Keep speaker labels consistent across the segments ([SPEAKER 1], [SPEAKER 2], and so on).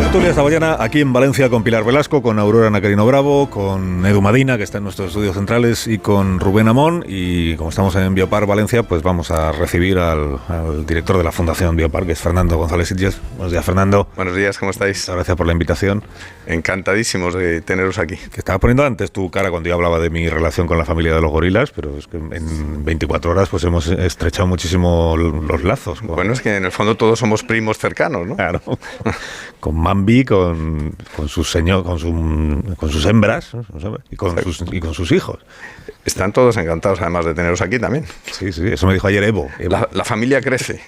[SPEAKER 1] Tertulia esta mañana aquí en Valencia con Pilar Velasco, con Aurora Nacarino Bravo, con Edu Madina, que está en nuestros estudios centrales, y con Rubén Amón. Y como estamos en Biopar Valencia, pues vamos a recibir al director de la Fundación Biopar, que es Fernando González Sitges. Buenos días, Fernando.
[SPEAKER 2] Buenos días, ¿cómo estáis?
[SPEAKER 1] Muchas gracias por la invitación.
[SPEAKER 2] Encantadísimos de teneros aquí.
[SPEAKER 1] Que estaba poniendo antes tu cara cuando yo hablaba de mi relación con la familia de los gorilas, pero es que en 24 horas pues hemos estrechado muchísimo los lazos.
[SPEAKER 2] Bueno, es que en el fondo todos somos primos cercanos, ¿no?
[SPEAKER 1] Claro. Con Mambi, con sus hembras, ¿no? y con sus hijos.
[SPEAKER 2] Están todos encantados, además, de teneros aquí también.
[SPEAKER 1] Sí, eso me dijo ayer Evo.
[SPEAKER 2] La familia crece.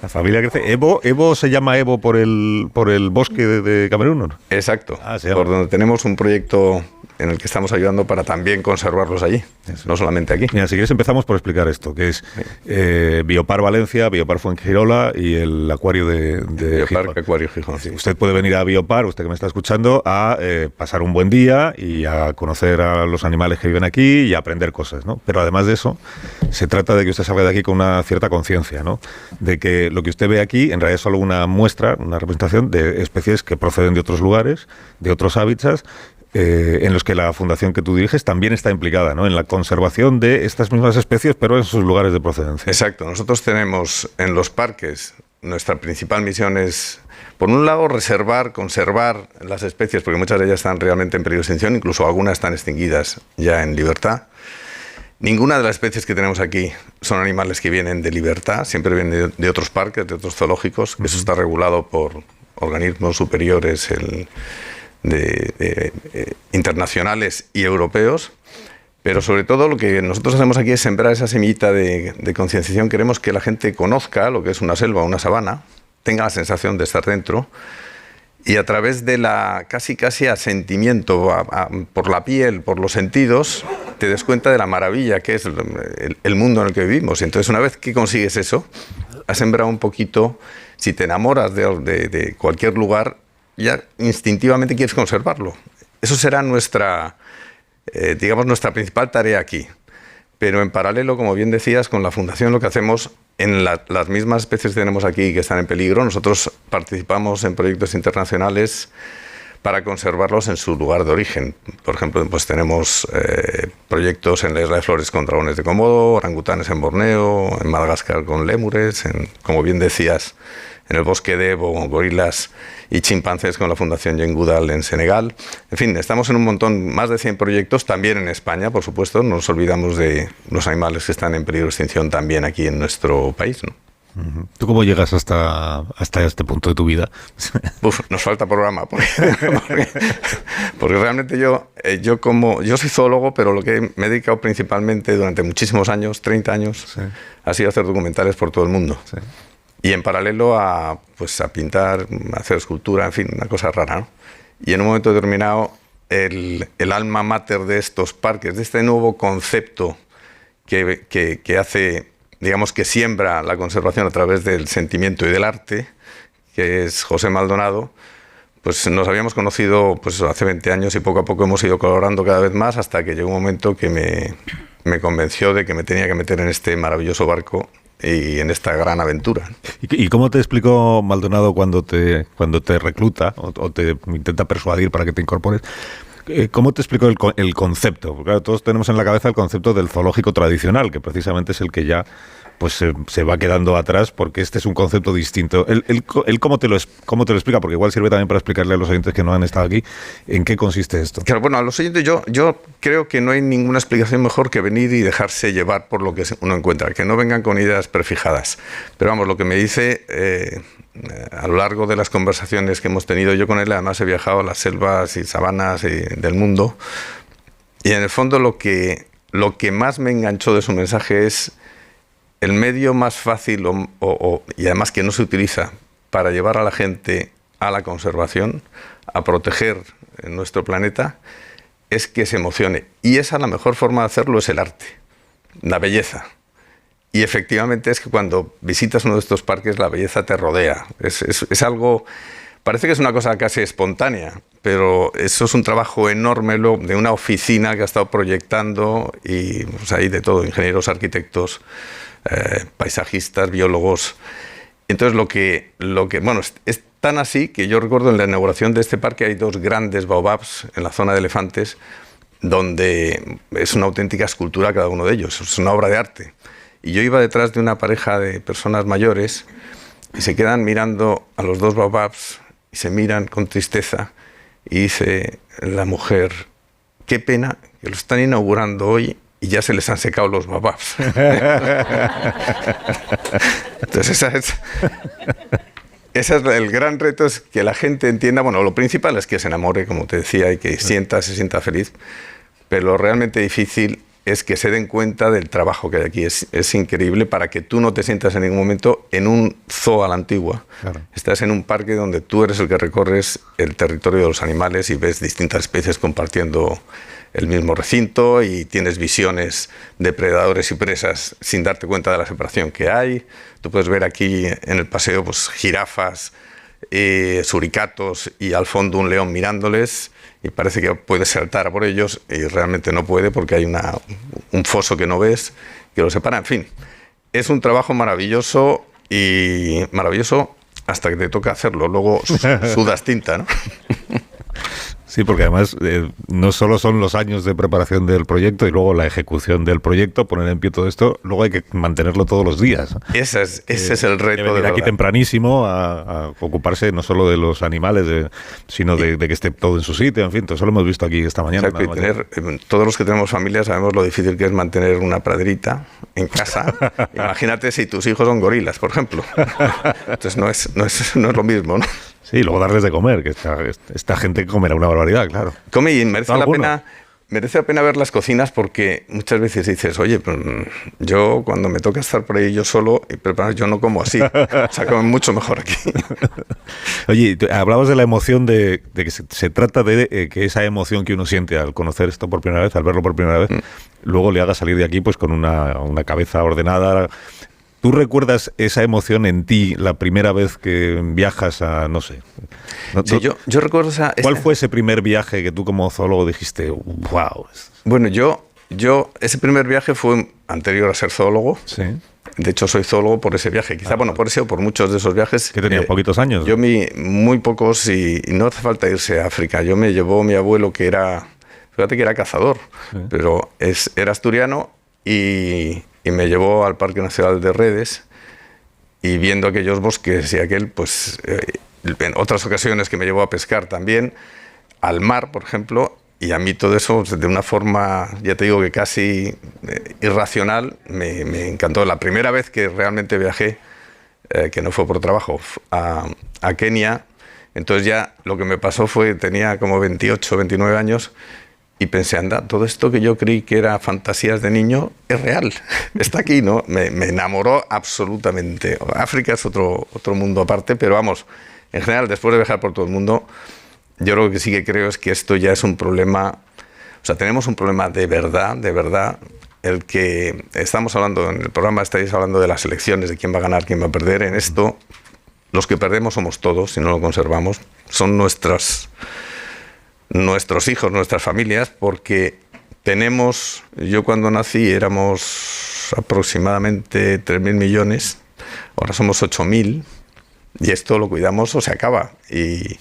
[SPEAKER 1] La familia crece. Evo se llama Evo por el bosque de Camerún, ¿no?
[SPEAKER 2] Exacto. Por donde tenemos un proyecto en el que estamos ayudando para también conservarlos allí, no solamente aquí.
[SPEAKER 1] Mira, si quieres empezamos por explicar esto, que es Biopar Valencia, Biopar Fuengirola y el acuario de
[SPEAKER 2] Biopar Acuario Gijón.
[SPEAKER 1] Sí. Usted puede venir a Biopar, usted que me está escuchando, a pasar un buen día y a conocer a los animales que viven aquí y a aprender cosas, ¿no? Pero además de eso, se trata de que usted salga de aquí con una cierta conciencia, ¿no? De que lo que usted ve aquí en realidad es solo una muestra, una representación de especies que proceden de otros lugares, de otros hábitats, en los que la fundación que tú diriges también está implicada, ¿no? En la conservación de estas mismas especies, pero en sus lugares de procedencia.
[SPEAKER 2] Exacto. Nosotros tenemos en los parques, nuestra principal misión es, por un lado, conservar las especies, porque muchas de ellas están realmente en peligro de extinción, incluso algunas están extinguidas ya en libertad. Ninguna de las especies que tenemos aquí son animales que vienen de libertad, siempre vienen de otros parques, de otros zoológicos. Eso está regulado por organismos superiores, internacionales y europeos, pero sobre todo lo que nosotros hacemos aquí es sembrar esa semillita de concienciación. Queremos que la gente conozca lo que es una selva, una sabana, tenga la sensación de estar dentro, y a través de la casi asentimiento por la piel, por los sentidos, te des cuenta de la maravilla que es el mundo en el que vivimos. Y entonces, una vez que consigues eso, has sembrado un poquito. Si te enamoras de cualquier lugar, ya instintivamente quieres conservarlo. Eso será nuestra principal tarea aquí. Pero en paralelo, como bien decías, con la Fundación lo que hacemos en las mismas especies que tenemos aquí que están en peligro, nosotros participamos en proyectos internacionales para conservarlos en su lugar de origen. Por ejemplo, pues tenemos proyectos en la Isla de Flores con dragones de Komodo, orangutanes en Borneo, en Madagascar con lémures, como bien decías, en el bosque de Evo, gorilas y chimpancés con la Fundación Jane Goodall en Senegal. En fin, estamos en un montón, más de 100 proyectos, también en España, por supuesto. No nos olvidamos de los animales que están en peligro de extinción también aquí en nuestro país, ¿no?
[SPEAKER 1] ¿Tú cómo llegas hasta este punto de tu vida?
[SPEAKER 2] Nos falta programa, porque realmente yo soy zoólogo, pero lo que me he dedicado principalmente durante muchísimos años, 30 años, sí, ha sido hacer documentales por todo el mundo. Sí. Y en paralelo a pintar, a hacer escultura, en fin, una cosa rara, ¿no? Y en un momento determinado, el alma mater de estos parques, de este nuevo concepto que hace, digamos, que siembra la conservación a través del sentimiento y del arte, que es José Maldonado, pues nos habíamos conocido pues hace 20 años y poco a poco hemos ido colaborando cada vez más hasta que llegó un momento que me convenció de que me tenía que meter en este maravilloso barco y en esta gran aventura.
[SPEAKER 1] ¿Y cómo te explicó Maldonado cuando te recluta o te intenta persuadir para que te incorpores? ¿Cómo te explicó el concepto? Porque claro, todos tenemos en la cabeza el concepto del zoológico tradicional, que precisamente es el que ya pues se va quedando atrás, porque este es un concepto distinto. ¿Cómo te lo explica? Porque igual sirve también para explicarle a los oyentes que no han estado aquí en qué consiste esto.
[SPEAKER 2] Claro, bueno, a los oyentes yo creo que no hay ninguna explicación mejor que venir y dejarse llevar por lo que uno encuentra, que no vengan con ideas prefijadas. Pero vamos, lo que me dice a lo largo de las conversaciones que hemos tenido, yo con él además he viajado a las selvas y sabanas del mundo, y en el fondo lo que más me enganchó de su mensaje es el medio más fácil y además que no se utiliza para llevar a la gente a la conservación, a proteger nuestro planeta, es que se emocione. Y la mejor forma de hacerlo es el arte, la belleza. Y efectivamente es que cuando visitas uno de estos parques la belleza te rodea. Es algo, parece que es una cosa casi espontánea, pero eso es un trabajo enorme de una oficina que ha estado proyectando y pues, hay de todo, ingenieros, arquitectos, paisajistas, biólogos. Entonces lo que bueno, Tan así que yo recuerdo en la inauguración de este parque hay 2 grandes baobabs en la zona de elefantes, donde es una auténtica escultura cada uno de ellos, es una obra de arte. Y yo iba detrás de una pareja de personas mayores y se quedan mirando a los 2 baobabs y se miran con tristeza y dice la mujer, qué pena que lo están inaugurando hoy y ya se les han secado los baobabs. Entonces ese es el gran reto, es que la gente entienda, bueno, lo principal es que se enamore, como te decía, y que se sienta feliz, pero lo realmente difícil es que se den cuenta del trabajo que hay aquí. Es increíble para que tú no te sientas en ningún momento en un zoo a la antigua. Claro. Estás en un parque donde tú eres el que recorres el territorio de los animales y ves distintas especies compartiendo el mismo recinto y tienes visiones de predadores y presas sin darte cuenta de la separación que hay. Tú puedes ver aquí en el paseo pues, jirafas, suricatos y al fondo un león mirándoles y parece que puedes saltar por ellos y realmente no puede porque hay un foso que no ves que lo separa. En fin, es un trabajo maravilloso y maravilloso hasta que te toca hacerlo. Luego sudas tinta, ¿no?
[SPEAKER 1] Sí, porque además no solo son los años de preparación del proyecto y luego la ejecución del proyecto, poner en pie todo esto, luego hay que mantenerlo todos los días.
[SPEAKER 2] Ese es el reto.
[SPEAKER 1] De venir aquí tempranísimo a ocuparse no solo de los animales, sino de que esté todo en su sitio, en fin, todo eso lo hemos visto aquí esta mañana.
[SPEAKER 2] Exacto, todos los que tenemos familia sabemos lo difícil que es mantener una praderita en casa. Imagínate si tus hijos son gorilas, por ejemplo. Entonces no es lo mismo, ¿no?
[SPEAKER 1] Sí, luego darles de comer, que esta gente comerá una barbaridad, claro.
[SPEAKER 2] Come y merece la pena ver las cocinas porque muchas veces dices, oye, pues, yo cuando me toca estar por ahí yo solo y preparar, yo no como así. O sea, comen mucho mejor aquí.
[SPEAKER 1] Oye, hablabas de la emoción de que se trata de que esa emoción que uno siente al conocer esto por primera vez, al verlo por primera vez, luego le haga salir de aquí pues con una cabeza ordenada. ¿Tú recuerdas esa emoción en ti la primera vez que viajas a, no sé?
[SPEAKER 2] Sí, yo recuerdo
[SPEAKER 1] ¿Cuál fue ese primer viaje que tú como zoólogo dijiste, wow?
[SPEAKER 2] Bueno, yo ese primer viaje fue anterior a ser zoólogo.
[SPEAKER 1] Sí.
[SPEAKER 2] De hecho, soy zoólogo por ese viaje. Quizá, por ese o por muchos de esos viajes.
[SPEAKER 1] Que tenía poquitos años.
[SPEAKER 2] Yo muy pocos y no hace falta irse a África. Yo me llevó mi abuelo que era cazador, sí. Pero era asturiano y me llevó al Parque Nacional de Redes y viendo aquellos bosques y pues en otras ocasiones que me llevó a pescar también, al mar, por ejemplo, y a mí todo eso de una forma, ya te digo que casi irracional, me encantó. La primera vez que realmente viajé, que no fue por trabajo, a Kenia, entonces ya lo que me pasó fue, tenía como 28, 29 años, y pensé, anda, todo esto que yo creí que era fantasías de niño es real, está aquí, ¿no? Me enamoró absolutamente. África es otro mundo aparte, pero vamos, en general, después de viajar por todo el mundo, yo lo que sí que creo es que esto ya es un problema, o sea, tenemos un problema de verdad, el que estamos hablando, en el programa estáis hablando de las elecciones, de quién va a ganar, quién va a perder. En esto, los que perdemos somos todos, si no lo conservamos, son nuestros hijos, nuestras familias, porque yo cuando nací éramos aproximadamente 3.000 millones, ahora somos 8.000, y esto lo cuidamos o se acaba. Y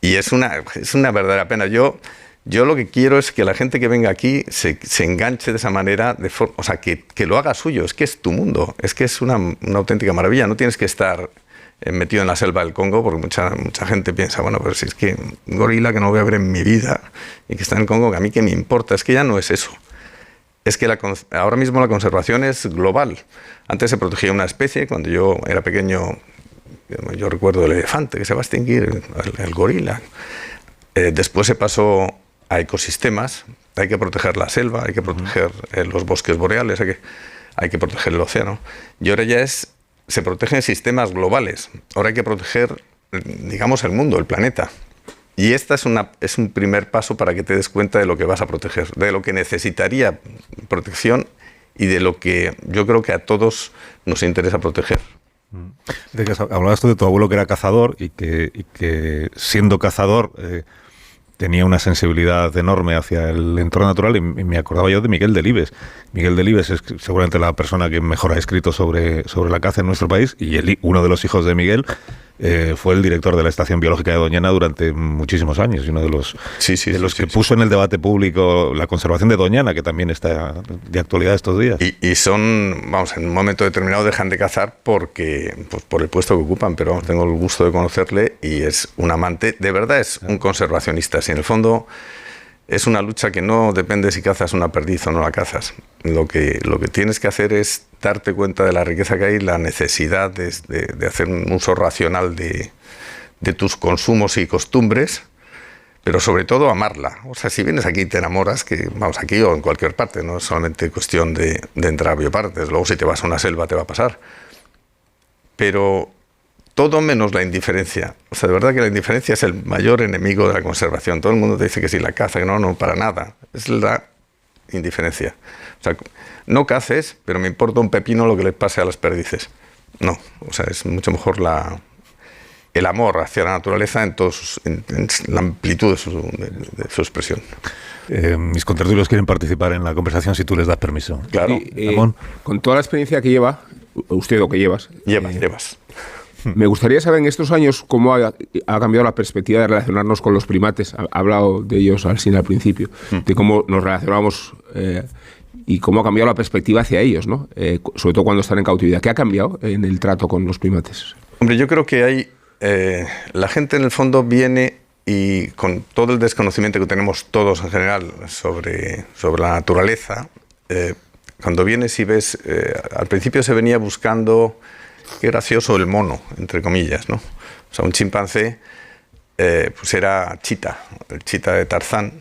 [SPEAKER 2] es una verdadera pena. Yo lo que quiero es que la gente que venga aquí se enganche de esa manera, o sea, que lo haga suyo. Es que es tu mundo, es que es una auténtica maravilla. No tienes que estar metido en la selva del Congo, porque mucha gente piensa, bueno, pero si es que un gorila que no voy a ver en mi vida y que está en el Congo, que a mí qué me importa. Es que ya no es eso. Es que ahora mismo la conservación es global. Antes se protegía una especie, cuando yo era pequeño, yo recuerdo el elefante que se va a extinguir, el gorila. Después se pasó a ecosistemas, hay que proteger la selva, hay que proteger los bosques boreales, hay que proteger el océano. Y ahora ya se protegen sistemas globales. Ahora hay que proteger, digamos, el mundo, el planeta. Y esta es un primer paso para que te des cuenta de lo que vas a proteger, de lo que necesitaría protección y de lo que yo creo que a todos nos interesa proteger.
[SPEAKER 1] Hablabas tú de tu abuelo que era cazador y que siendo cazador tenía una sensibilidad enorme hacia el entorno natural, y me acordaba yo de Miguel Delibes. Miguel Delibes es seguramente la persona que mejor ha escrito sobre la caza en nuestro país, y uno de los hijos de Miguel fue el director de la Estación Biológica de Doñana durante muchísimos años y uno de los, que puso en el debate público la conservación de Doñana, que también está de actualidad estos días.
[SPEAKER 2] Y son, vamos, en un momento determinado dejan de cazar porque, pues, por el puesto que ocupan, pero tengo el gusto de conocerle y es un amante, de verdad es un conservacionista. Si en el fondo es una lucha que no depende si cazas una perdiz o no la cazas. Lo que tienes que hacer es darte cuenta de la riqueza que hay, la necesidad de hacer un uso racional de tus consumos y costumbres, pero sobre todo amarla. O sea, si vienes aquí y te enamoras, que vamos, aquí o en cualquier parte, no es solamente cuestión de entrar a biopartes, luego si te vas a una selva te va a pasar. Pero todo menos la indiferencia. O sea, de verdad que la indiferencia es el mayor enemigo de la conservación. Todo el mundo te dice que si la caza, que no, para nada. Es la indiferencia. O sea, no caces, pero me importa un pepino lo que les pase a las perdices. No, o sea, es mucho mejor el amor hacia la naturaleza en la amplitud de su expresión.
[SPEAKER 3] Mis contertulios quieren participar en la conversación si tú les das permiso.
[SPEAKER 2] Claro.
[SPEAKER 4] Con toda la experiencia que lleva, usted o que llevas.
[SPEAKER 2] Llevas.
[SPEAKER 4] Me gustaría saber en estos años cómo ha cambiado la perspectiva de relacionarnos con los primates. Ha hablado de ellos al principio, de cómo nos relacionamos y cómo ha cambiado la perspectiva hacia ellos, ¿no? Sobre todo cuando están en cautividad. ¿Qué ha cambiado en el trato con los primates?
[SPEAKER 2] Hombre, yo creo que hay la gente en el fondo viene y con todo el desconocimiento que tenemos todos en general sobre la naturaleza, cuando vienes y ves, al principio se venía buscando qué gracioso el mono, entre comillas, ¿no? O sea, un chimpancé pues era Chita, el Chita de Tarzán,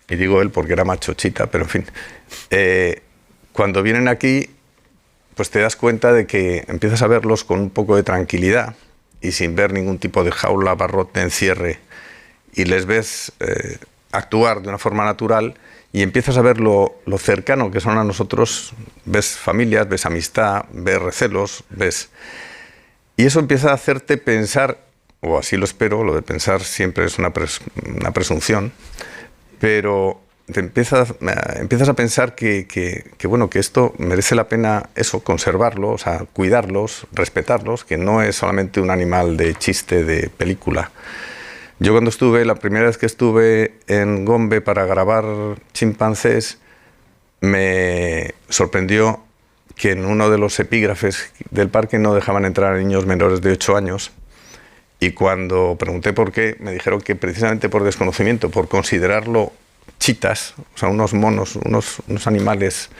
[SPEAKER 2] y digo él porque era macho Chita, pero en fin. Cuando vienen aquí, pues te das cuenta de que empiezas a verlos con un poco de tranquilidad y sin ver ningún tipo de jaula, barrote, encierre, y les ves actuar de una forma natural y empiezas a ver lo cercano que son a nosotros, ves familias, ves amistad, ves recelos, y eso empieza a hacerte pensar, o así lo espero, lo de pensar siempre es una presunción, pero te empiezas a pensar que bueno, que esto merece la pena conservarlo, o sea, cuidarlos, respetarlos, que no es solamente un animal de chiste, de película. Yo la primera vez que estuve en Gombe para grabar chimpancés, me sorprendió que en uno de los epígrafes del parque no dejaban entrar a niños menores de 8 años. Y cuando pregunté por qué, me dijeron que precisamente por desconocimiento, por considerarlo chitas, o sea, unos monos, unos animales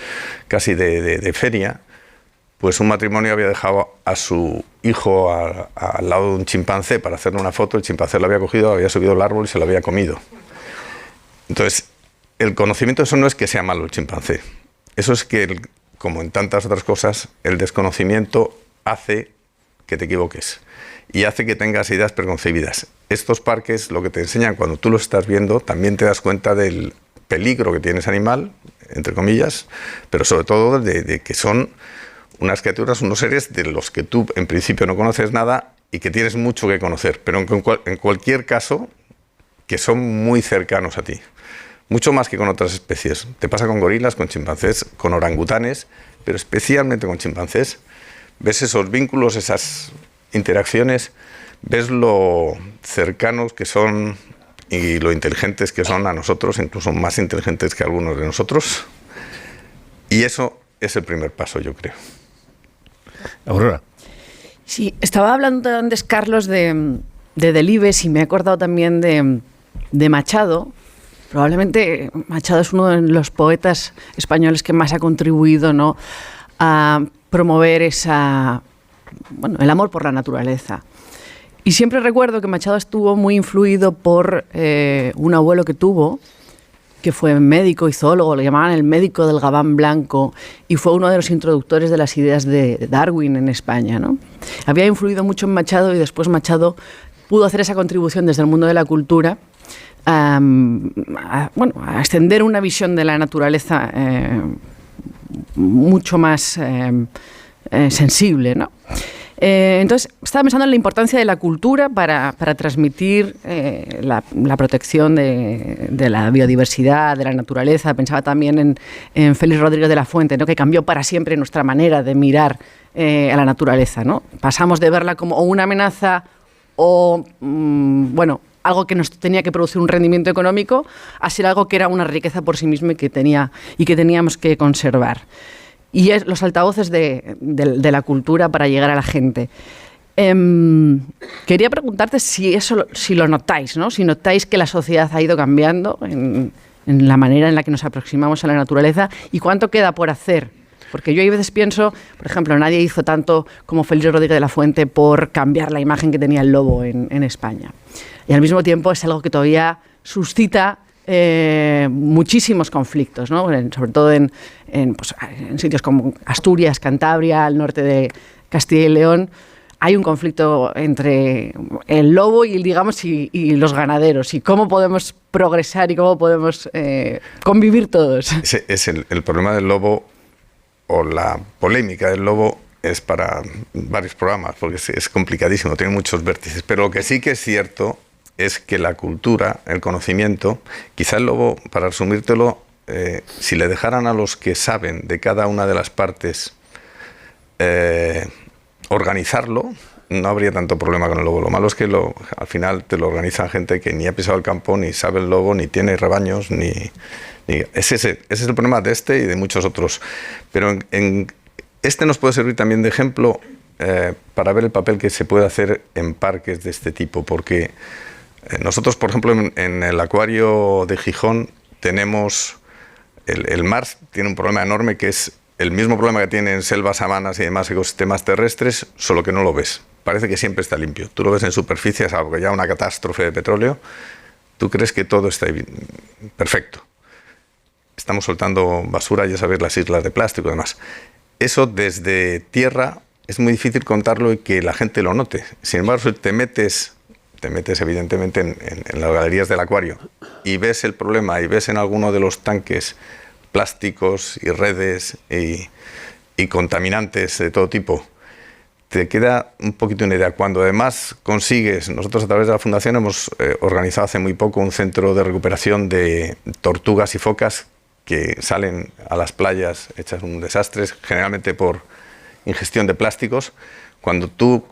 [SPEAKER 2] casi de feria, pues un matrimonio había dejado a su hijo al lado de un chimpancé para hacerle una foto, el chimpancé lo había cogido, había subido al árbol y se lo había comido. Entonces, el conocimiento, eso no es que sea malo el chimpancé, eso es que, como en tantas otras cosas, el desconocimiento hace que te equivoques y hace que tengas ideas preconcebidas. Estos parques lo que te enseñan cuando tú los estás viendo, también te das cuenta del peligro que tiene ese animal, entre comillas, pero sobre todo de que son unas criaturas, unos seres de los que tú en principio no conoces nada y que tienes mucho que conocer, pero en cualquier caso que son muy cercanos a ti, mucho más que con otras especies. Te pasa con gorilas, con chimpancés, con orangutanes, pero especialmente con chimpancés. Ves esos vínculos, esas interacciones, ves lo cercanos que son y lo inteligentes que son a nosotros, incluso más inteligentes que algunos de nosotros, y eso es el primer paso, yo creo.
[SPEAKER 3] Aurora.
[SPEAKER 5] Sí, estaba hablando antes, Carlos, de Delibes, y me he acordado también de Machado. Probablemente Machado es uno de los poetas españoles que más ha contribuido, ¿no?, a promover el amor por la naturaleza. Y siempre recuerdo que Machado estuvo muy influido por un abuelo que tuvo, que fue médico y zoólogo, lo llamaban el médico del gabán blanco, y fue uno de los introductores de las ideas de Darwin en España, ¿no? Había influido mucho en Machado y después Machado pudo hacer esa contribución desde el mundo de la cultura a extender una visión de la naturaleza mucho más sensible, ¿no? Entonces, estaba pensando en la importancia de la cultura para transmitir la protección de la biodiversidad, de la naturaleza. Pensaba también en Félix Rodríguez de la Fuente, ¿no? Que cambió para siempre nuestra manera de mirar a la naturaleza, ¿no? Pasamos de verla como una amenaza o, algo que nos tenía que producir un rendimiento económico a ser algo que era una riqueza por sí mismo y que teníamos que conservar. Y es los altavoces de la cultura para llegar a la gente. Quería preguntarte si lo notáis, ¿no? Si notáis que la sociedad ha ido cambiando en la manera en la que nos aproximamos a la naturaleza y cuánto queda por hacer. Porque yo a veces pienso, por ejemplo, nadie hizo tanto como Félix Rodríguez de la Fuente por cambiar la imagen que tenía el lobo en España. Y al mismo tiempo es algo que todavía suscita muchísimos conflictos, ¿no? Sobre todo en sitios como Asturias, Cantabria, al norte de Castilla y León. Hay un conflicto entre el lobo y los ganaderos. Y cómo podemos progresar y cómo podemos convivir todos.
[SPEAKER 2] Es el problema del lobo, o la polémica del lobo, es para varios programas, porque es complicadísimo, tiene muchos vértices. Pero lo que sí que es cierto es que la cultura, el conocimiento, quizá el lobo, para resumírtelo, si le dejaran a los que saben de cada una de las partes organizarlo, no habría tanto problema con el lobo. Lo malo es que al final te lo organizan gente que ni ha pisado el campo, ni sabe el lobo, ni tiene rebaños, ese es el problema de este y de muchos otros. Pero este nos puede servir también de ejemplo para ver el papel que se puede hacer en parques de este tipo, porque nosotros, por ejemplo, en el acuario de Gijón tenemos... El mar tiene un problema enorme, que es el mismo problema que tienen selvas, sabanas y demás ecosistemas terrestres, solo que no lo ves. Parece que siempre está limpio. Tú lo ves en superficie, salvo que ya una catástrofe de petróleo, tú crees que todo está perfecto. Estamos soltando basura, ya sabéis, las islas de plástico y demás. Eso desde tierra es muy difícil contarlo y que la gente lo note. Sin embargo, si te metes evidentemente en las galerías del acuario y ves el problema y ves en alguno de los tanques plásticos y redes y contaminantes de todo tipo, te queda un poquito una idea. Cuando además consigues, nosotros a través de la Fundación hemos organizado hace muy poco un centro de recuperación de tortugas y focas que salen a las playas hechas un desastre, generalmente por ingestión de plásticos. Cuando tú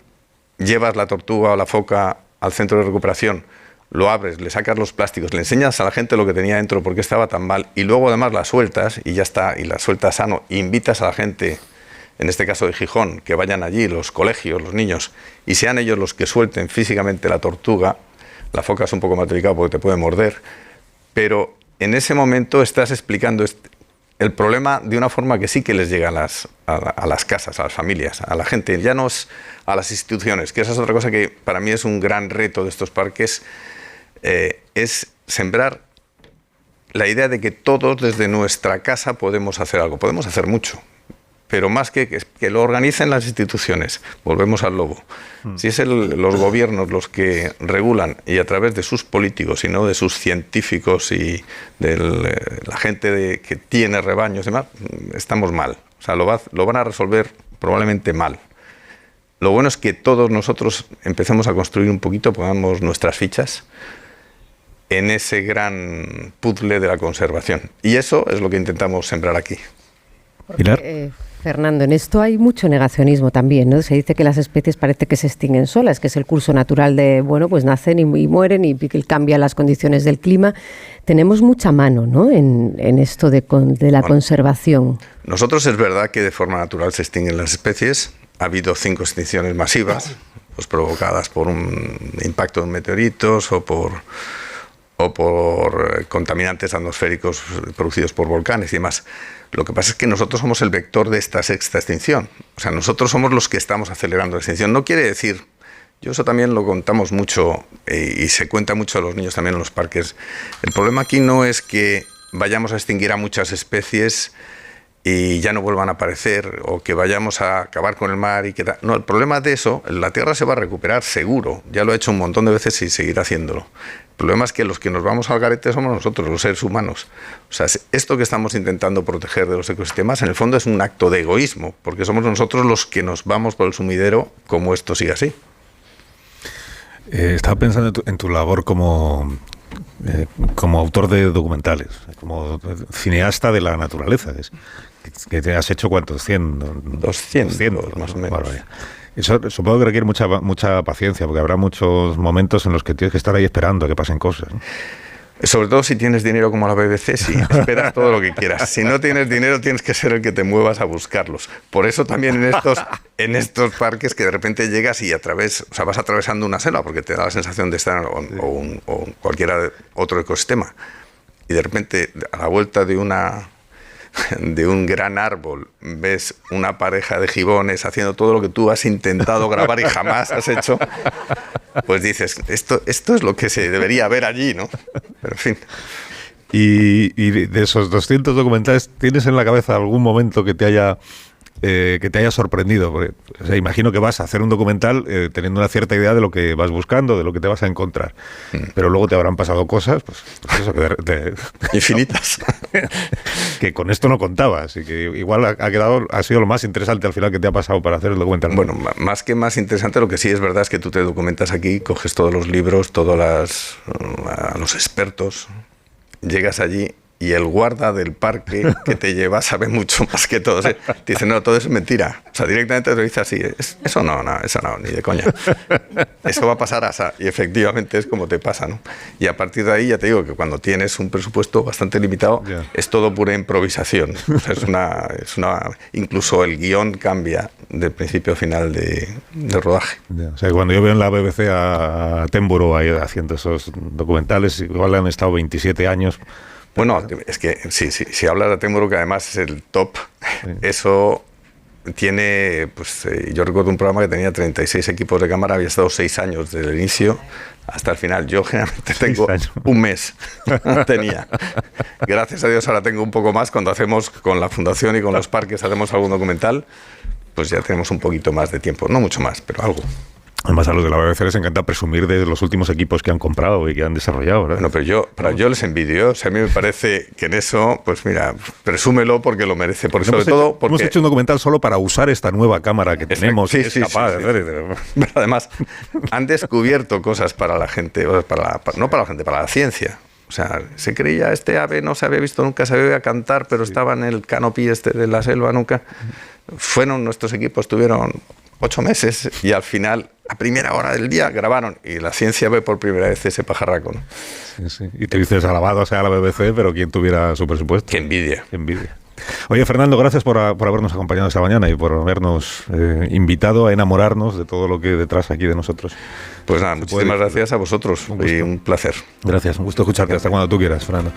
[SPEAKER 2] llevas la tortuga o la foca al centro de recuperación, lo abres, le sacas los plásticos, le enseñas a la gente lo que tenía dentro, por qué estaba tan mal, y luego además la sueltas y ya está, y la sueltas sano, e invitas a la gente, en este caso de Gijón, que vayan allí, los colegios, los niños, y sean ellos los que suelten físicamente la tortuga. La foca es un poco más delicada porque te puede morder, pero en ese momento estás explicando el problema de una forma que sí que les llega a las casas, a las familias, a la gente, ya no es a las instituciones, que esa es otra cosa que para mí es un gran reto de estos parques, es sembrar la idea de que todos desde nuestra casa podemos hacer algo, podemos hacer mucho, pero más que lo organicen las instituciones. Volvemos al lobo. Si es los gobiernos los que regulan, y a través de sus políticos y no de sus científicos y de la gente que tiene rebaños y demás, estamos mal. O sea, lo van a resolver probablemente mal. Lo bueno es que todos nosotros empecemos a construir un poquito, pongamos nuestras fichas en ese gran puzzle de la conservación. Y eso es lo que intentamos sembrar aquí.
[SPEAKER 3] Pilar.
[SPEAKER 6] Fernando, en esto hay mucho negacionismo también, ¿no? Se dice que las especies parece que se extinguen solas, que es el curso natural de, pues nacen y mueren y cambian las condiciones del clima. Tenemos mucha mano, ¿no?, en esto de la conservación.
[SPEAKER 2] Nosotros es verdad que de forma natural se extinguen las especies. Ha habido 5 extinciones masivas, pues provocadas por un impacto de meteoritos o por contaminantes atmosféricos producidos por volcanes y demás. Lo que pasa es que nosotros somos el vector de esta sexta extinción. O sea, nosotros somos los que estamos acelerando la extinción. No quiere decir, yo eso también lo contamos mucho y se cuenta mucho a los niños también en los parques. El problema aquí no es que vayamos a extinguir a muchas especies y ya no vuelvan a aparecer, o que vayamos a acabar con el mar y que no, el problema de eso, la Tierra se va a recuperar seguro, ya lo ha hecho un montón de veces y seguirá haciéndolo. problema es que los que nos vamos al garete somos nosotros, los seres humanos. O sea, esto que estamos intentando proteger de los ecosistemas, en el fondo es un acto de egoísmo, porque somos nosotros los que nos vamos por el sumidero como esto sigue así.
[SPEAKER 3] Estaba pensando en tu labor como autor de documentales, como cineasta de la naturaleza. Que te has hecho, ¿cuántos? 100,
[SPEAKER 2] 200 más o menos.
[SPEAKER 3] Bueno, eso supongo que requiere mucha paciencia, porque habrá muchos momentos en los que tienes que estar ahí esperando a que pasen cosas, ¿no?
[SPEAKER 2] Sobre todo si tienes dinero como la BBC, sí, esperas todo lo que quieras. Si no tienes dinero, tienes que ser el que te muevas a buscarlos. Por eso también en estos parques que de repente llegas y vas atravesando una selva, porque te da la sensación de estar en cualquier otro ecosistema. Y de repente, a la vuelta de un gran árbol, ves una pareja de gibones haciendo todo lo que tú has intentado grabar y jamás has hecho, pues dices, esto es lo que se debería ver allí, ¿no? Pero en fin.
[SPEAKER 3] Y de esos 200 documentales, ¿tienes en la cabeza algún momento que te haya sorprendido? Porque, o sea, imagino que vas a hacer un documental teniendo una cierta idea de lo que vas buscando, de lo que te vas a encontrar. Pero luego te habrán pasado cosas, pues eso,
[SPEAKER 2] infinitas.
[SPEAKER 3] Que con esto no contabas y que igual ha sido lo más interesante al final que te ha pasado para hacer el documental.
[SPEAKER 2] Bueno, más que más interesante, lo que sí es verdad es que tú te documentas aquí, coges todos los libros, a los expertos, llegas allí y el guarda del parque que te lleva sabe mucho más que todos. Te dice, no, todo eso es mentira. O sea, directamente te lo dice así, eso no, ni de coña. Eso va a pasar así. Y efectivamente es como te pasa, ¿no? Y a partir de ahí ya te digo que cuando tienes un presupuesto bastante limitado, es todo pura improvisación. O sea, incluso el guión cambia del principio a final de rodaje.
[SPEAKER 3] O sea, cuando yo veo en la BBC a Attenborough ahí haciendo esos documentales, igual han estado 27 años...
[SPEAKER 2] Bueno, es que si hablas de Attenborough, que además es el top, eso tiene, pues yo recuerdo un programa que tenía 36 equipos de cámara, había estado 6 años desde el inicio hasta el final. Yo generalmente tengo un mes, tenía. Gracias a Dios ahora tengo un poco más. Cuando hacemos con la fundación y con los parques, hacemos algún documental, pues ya tenemos un poquito más de tiempo, no mucho más, pero algo.
[SPEAKER 3] Además, a los de la BBC les encanta presumir de los últimos equipos que han comprado y que han desarrollado, ¿verdad?
[SPEAKER 2] Bueno, pero yo les envidio. O sea, a mí me parece que en eso, pues mira, presúmelo porque lo merece. Porque
[SPEAKER 3] hemos hecho un documental solo para usar esta nueva cámara que tenemos.
[SPEAKER 2] Sí, capaz de hacer. Pero además, han descubierto cosas para la gente, no para la gente, para la ciencia. O sea, se creía, este ave no se había visto nunca, se había cantar, pero estaba en el canopy de la selva nunca. Nuestros equipos tuvieron 8 meses y al final, a primera hora del día, grabaron y la ciencia ve por primera vez ese pajarraco, ¿no?
[SPEAKER 3] Sí. Y te dices alabado sea la BBC, pero ¿quién tuviera su presupuesto?
[SPEAKER 2] ¡Qué envidia!
[SPEAKER 3] ¡Qué envidia! Oye, Fernando, gracias por habernos acompañado esta mañana y por habernos invitado a enamorarnos de todo lo que hay detrás aquí de nosotros.
[SPEAKER 2] Pues nada, muchísimas gracias a vosotros y un placer.
[SPEAKER 3] Gracias, un gusto escucharte. Hasta cuando tú quieras, Fernando.